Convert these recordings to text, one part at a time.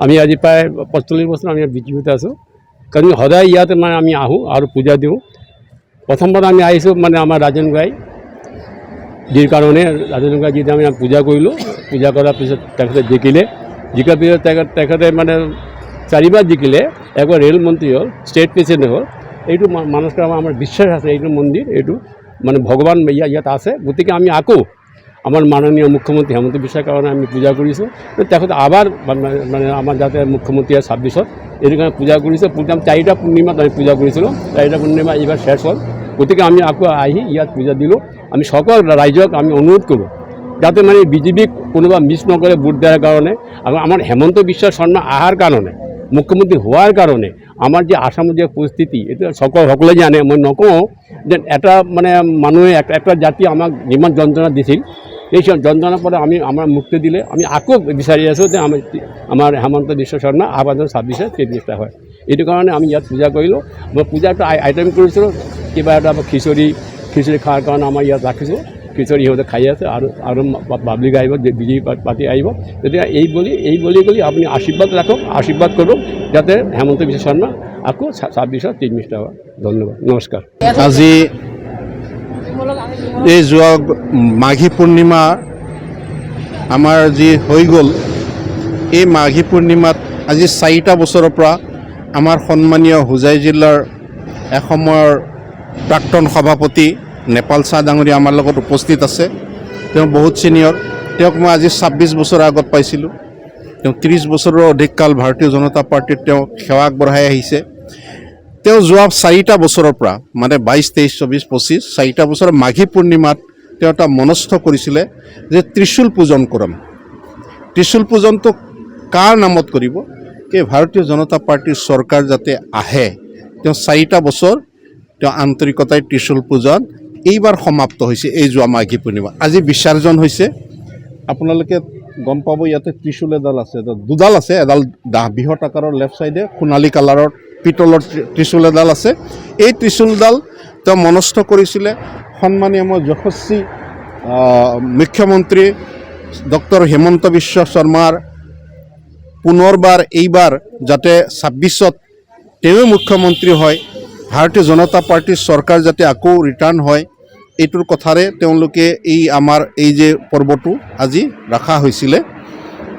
আমি আজি প্ৰায় 45 বছৰ আমি বিজেপিতে আছোঁ কাৰণ সদায় ইয়াতে মানে আমি আহোঁ আৰু পূজা দিওঁ প্ৰথমবাৰ আমি আহিছোঁ মানে আমাৰ ৰাজেন গাই যিৰ কাৰণে ৰাজেন গাই যেতিয়া আমি পূজা কৰিলোঁ পূজা কৰাৰ পিছত তেখেতে জিকাৰ পিছত তেখেতে মানে 4বাৰ জিকিলে একবাৰ ৰেল মন্ত্ৰী হ'ল ষ্টেট প্ৰেচিডেণ্ট হ'ল এইটো মানুহ আমাৰ বিশ্বাস আছে এইটো মন্দিৰ এইটো মানে ভগৱান ইয়াত আছে গতিকে আমি আকৌ আমাৰ মাননীয় মুখ্যমন্ত্ৰী হেমন্ত বিশ্বৰ কাৰণে আমি পূজা কৰিছোঁ তেখেতে আবাৰ মানে আমাৰ যাতে মুখ্যমন্ত্ৰী 26ত এইটো কাৰণে পূজা কৰিছোঁ পূজা 4টা পূৰ্ণিমাত আমি পূজা কৰিছিলোঁ 4টা পূৰ্ণিমা এইবাৰ শেষ হ'ল গতিকে আমি আকৌ আহি ইয়াত পূজা দিলোঁ আমি সকলো ৰাইজক আমি অনুৰোধ কৰোঁ যাতে মানে বিজেপিক কোনোবা মিছ নকৰে ভোট দিয়াৰ কাৰণে আৰু আমাৰ হেমন্ত বিশ্ব শৰ্মা অহাৰ কাৰণে মুখ্যমন্ত্ৰী হোৱাৰ কাৰণে আমাৰ যে আসামৰ যে পৰিস্থিতি এইটো সকলোৱে জানে মই নকওঁ যে এটা মানে মানুহে একটা জাতি আমাক যিমান যন্ত্ৰণা দিছিল এই যন্ত্ৰণাৰ পৰা আমি আমাৰ মুক্তি দিলে আমি আকৌ বিচাৰি আছোঁ যে আমাৰ হেমন্ত বিশ্ব শৰ্মা আবাৰ 26ত চিফ মিনিষ্টাৰ হয় এইটো কাৰণে আমি ইয়াত পূজা কৰিলোঁ মই পূজা এটা আইটেম কৰিছিলোঁ কিবা এটা খিচৰি খোৱাৰ কাৰণে আমাৰ ইয়াত ৰাখিছোঁ খিচৰি সিহঁতে খাই আছে আৰু পাব্লিক আহিব বিজেপি পাৰ্টি আহিব তেতিয়া এই বুলি আপুনি আশীৰ্বাদ ৰাখক আশীৰ্বাদ কৰক যাতে হেমন্ত বিশ্ব শৰ্মা আকৌ 26ত চিফ মিনিষ্টাৰ হয় ধন্যবাদ নমস্কাৰ আজি এই যোৱা মাঘী পূৰ্ণিমা আমাৰ যি হৈ গ'ল এই মাঘী পূৰ্ণিমাত আজি 4টা বছৰৰ পৰা আমাৰ সন্মানীয় হোজাই জিলাৰ এসময়ৰ প্ৰাক্তন সভাপতি নেপাল চাহ ডাঙৰীয়া আমাৰ লগত উপস্থিত আছে তেওঁ বহুত ছিনিয়ৰ তেওঁক মই আজি 26 বছৰ আগত পাইছিলোঁ তেওঁ 30 বছৰৰ অধিক কাল ভাৰতীয় জনতা পাৰ্টিত তেওঁ সেৱা আগবঢ়াই আহিছে তেওঁ যোৱা 4টা বছৰৰ পৰা মানে 22, 23, 24, 25 4টা বছৰ মাঘী পূৰ্ণিমাত তেওঁ এটা মনস্থ কৰিছিলে যে ত্ৰিশূল পূজন কৰিম ত্ৰিশূল পূজনটো কাৰ নামত কৰিব কি ভাৰতীয় জনতা পাৰ্টিৰ চৰকাৰ যাতে আহে তেওঁ 4টা বছৰ তেওঁ আন্তৰিকতাই ত্ৰিশূল পূজন এইবাৰ সমাপ্ত হৈছে এই যোৱা মাঘী পূৰ্ণিমা আজি বিসৰ্জন হৈছে আপোনালোকে গম পাব ইয়াতে ত্ৰিশূল এডাল আছে দুডাল আছে এডাল বৃহৎ আকাৰৰ লেফ্ট সাইডে সোণালী কালাৰৰ পিতলৰ ত্ৰিশূল এডাল আছে এই ত্ৰিশূলডাল তেওঁ মনস্থ কৰিছিলে সন্মানীয় যশস্বী মুখ্যমন্ত্ৰী ডক্টৰ হেমন্ত বিশ্ব শৰ্মাৰ পুনৰবাৰ এইবাৰ যাতে 26ত তেওঁ মুখ্যমন্ত্ৰী হয় ভাৰতীয় জনতা পাৰ্টিৰ চৰকাৰ যাতে আকৌ ৰিটাৰ্ণ হয় এইটোৰ কথাৰে তেওঁলোকে এই আমাৰ এই যে পৰ্বটো আজি ৰখা হৈছিলে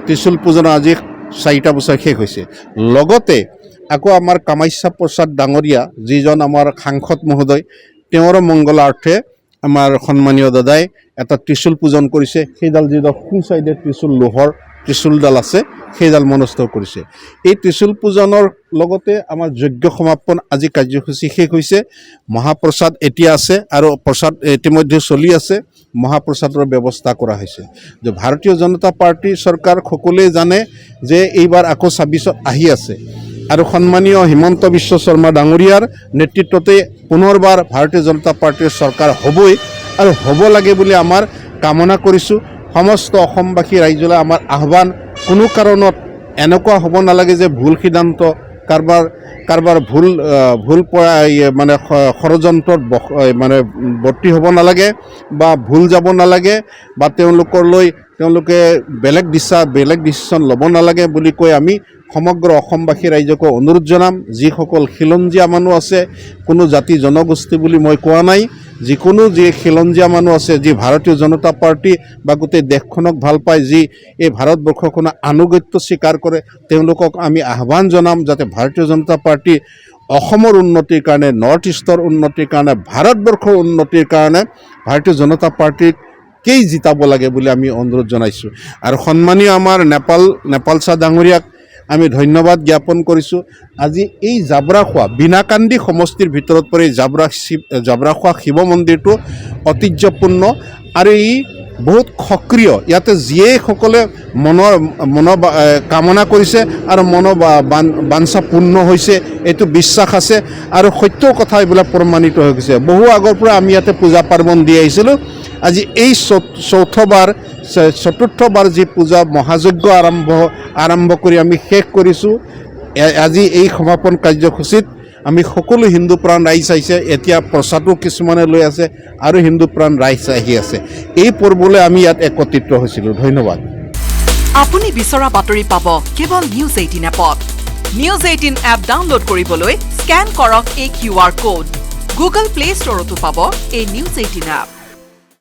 ত্ৰিশূল পূজন আজি 4টা বছৰ শেষ হৈছে লগতে আকৌ আমাৰ কামাখ্যা প্ৰসাদ ডাঙৰীয়া যিজন আমাৰ সাংসদ মহোদয় তেওঁৰ মংগলাৰ্থে আমাৰ সন্মানীয় দাদাই এটা ত্ৰিশূল পূজন কৰিছে সেইডাল যিডাল সোঁ চাইডে ত্ৰিশূল লোহৰ ত্ৰিশূলডাল আছে সেইডাল মনস্থ কৰিছে এই ত্ৰিশূল পূজনৰ লগতে আমাৰ যজ্ঞ সমাপন আজি কাৰ্যসূচী শেষ হৈছে মহাপ্ৰসাদ এতিয়া আছে আৰু প্ৰসাদ ইতিমধ্যে চলি আছে মহাপ্ৰসাদৰ ব্যৱস্থা কৰা হৈছে যে ভাৰতীয় জনতা পাৰ্টি চৰকাৰ সকলোৱে জানে যে এইবাৰ আকৌ 26ত আহি আছে আৰু সন্মানীয় হিমন্ত বিশ্ব শৰ্মা ডাঙৰীয়াৰ নেতৃত্বতে পুনৰবাৰ ভাৰতীয় জনতা পাৰ্টিৰ চৰকাৰ হ'বই আৰু হ'ব লাগে বুলি আমাৰ কামনা কৰিছোঁ সমস্ত অসমবাসী ৰাইজলৈ আমাৰ আহ্বান কোনো কাৰণত এনেকুৱা হ'ব নালাগে যে ভুল সিদ্ধান্ত কাৰবাৰ ভুল মানে ষড়যন্ত্ৰত মানে বৰ্তি হ'ব নালাগে বা ভুল যাব নালাগে বা তেওঁলোকে বেলেগ ডিচিশ্যন ল'ব নালাগে বুলি কৈ আমি সমগ্ৰ অসমবাসী ৰাইজকো অনুৰোধ জনাম যিসকল খিলঞ্জীয়া মানুহ আছে কোনো জাতি জনগোষ্ঠী বুলি মই কোৱা নাই যিকোনো যি খিলঞ্জীয়া মানুহ আছে যি ভাৰতীয় জনতা পাৰ্টি বা গোটেই দেশখনক ভাল পায় যি এই ভাৰতবৰ্ষখনৰ আনুগত্য স্বীকাৰ কৰে তেওঁলোকক আমি আহ্বান জনাম যাতে ভাৰতীয় জনতা পাৰ্টি অসমৰ উন্নতিৰ কাৰণে নৰ্থ ইষ্টৰ উন্নতিৰ কাৰণে ভাৰতবৰ্ষৰ উন্নতিৰ কাৰণে ভাৰতীয় জনতা পাৰ্টিক কেই জিতাব লাগে বুলি আমি অনুৰোধ জনাইছোঁ আৰু সন্মানীয় আমাৰ নেপাল চাহ ডাঙৰীয়াক আমি ধন্যবাদ জ্ঞাপন কৰিছোঁ আজি এই জাবৰাখোৱা বিনাকান্দি সমষ্টিৰ ভিতৰত পৰি জাবৰাখোৱা শিৱ মন্দিৰটো ঐতিহ্যপূৰ্ণ আৰু ই বহুত সক্ৰিয় ইয়াতে যিয়েসকলে মনৰ কামনা কৰিছে আৰু বাঞ্ছা পূৰ্ণ হৈছে এইটো বিশ্বাস আছে আৰু সত্য কথা এইবিলাক প্ৰমাণিত হৈ গৈছে বহু আগৰ পৰা আমি ইয়াতে পূজা পাৰ্বণ দি আহিছিলোঁ আজি এই চতুৰ্থবাৰ যি পূজা মহাযজ্ঞ আৰম্ভ কৰি আমি শেষ কৰিছোঁ আজি এই সমাপন কাৰ্যসূচীত আমি সকলো হিন্দু প্ৰাণ ৰাইজ আহিছে এতিয়া প্ৰসাদো কিছুমানে লৈ আছে আৰু হিন্দু প্ৰাণ ৰাইজ আহি আছে এই পৰ্বলৈ আমি ইয়াত একত্ৰিত হৈছিলোঁ ধন্যবাদ আপুনি বিচৰা বাতৰি পাব কেৱল নিউজ 18 এপত। নিউজ 18 এপ ডাউনলোড কৰিবলৈ স্কেন কৰক এই QR কোড। গুগল প্লে ষ্টৰতো পাব এই নিউজ 18 এপ।